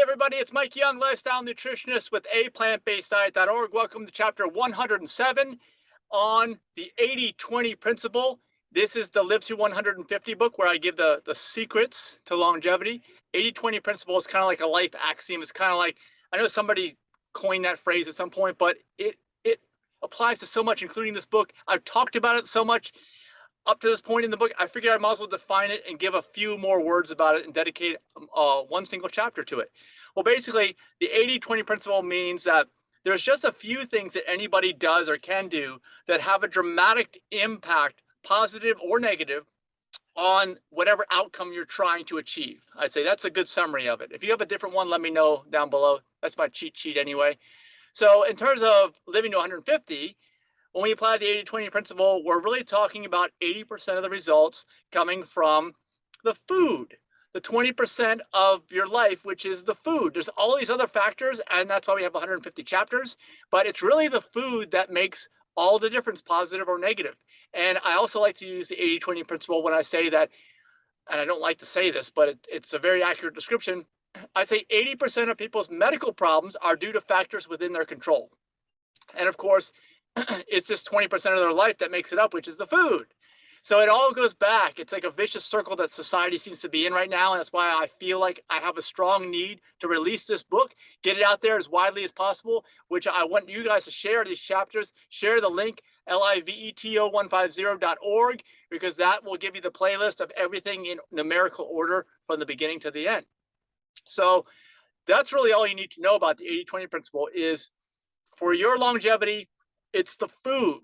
everybody. It's Mike Young, lifestyle nutritionist with aPlantBasedDiet.org. Welcome to chapter 107 on the 80-20 principle. This is the Live to 150 book where I give the secrets to longevity. 80-20 principle is kind of like a life axiom. It's kind of like, I know somebody coined that phrase at some point, but it applies to so much, including this book. I've talked about it so much up to this point in the book, I figured I might as well define it and give a few more words about it and dedicate one single chapter to it. Well, basically, the 80-20 principle means that there's just a few things that anybody does or can do that have a dramatic impact, positive or negative, on whatever outcome you're trying to achieve. I'd say that's a good summary of it. If you have a different one, let me know down below. That's my cheat sheet anyway. So in terms of living to 150, when we apply the 80-20 principle, we're really talking about 80% of the results coming from the food, the 20% of your life, which is the food. There's all these other factors, and that's why we have 150 chapters, but it's really the food that makes all the difference, positive or negative. And I also like to use the 80-20 principle when I say that, and I don't like to say this, but it's a very accurate description. I say 80% of people's medical problems are due to factors within their control. And of course, it's just 20% of their life that makes it up, which is the food. So it all goes back. It's like a vicious circle that society seems to be in right now. And that's why I feel like I have a strong need to release this book, get it out there as widely as possible, which I want you guys to share these chapters, share the link, liveto150.org, because that will give you the playlist of everything in numerical order from the beginning to the end. So that's really all you need to know about the 80-20 principle is for your longevity, it's the food.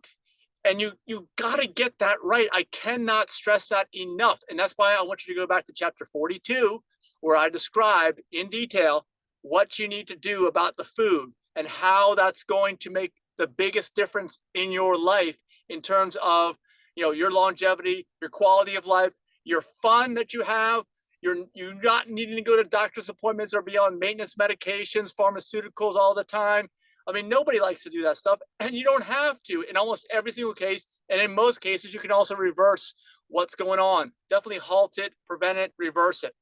And you got to get that right. I cannot stress that enough. And that's why I want you to go back to chapter 42, where I describe in detail what you need to do about the food and how that's going to make the biggest difference in your life in terms of, your longevity, your quality of life, your fun that you have. You're not needing to go to doctor's appointments or be on maintenance medications, pharmaceuticals all the time. I mean, nobody likes to do that stuff, and you don't have to in almost every single case. And in most cases, you can also reverse what's going on. Definitely halt it, prevent it, reverse it.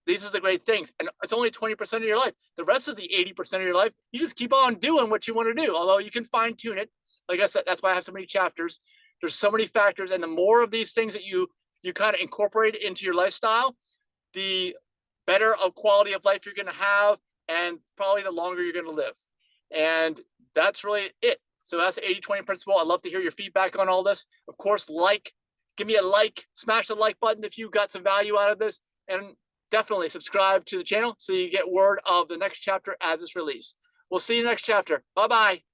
These are the great things. And it's only 20% of your life. The rest of the 80% of your life, you just keep on doing what you want to do, although you can fine tune it. Like I said, that's why I have so many chapters. There's so many factors. And the more of these things that you kind of incorporate into your lifestyle, the better of quality of life you're going to have, and probably the longer you're going to live. And that's really it. So that's the 80-20 principle. I'd love to hear your feedback on all this. Of course, give me a like, smash the like button if you got some value out of this, and definitely subscribe to the channel so you get word of the next chapter as it's released. We'll see you next chapter. Bye-bye.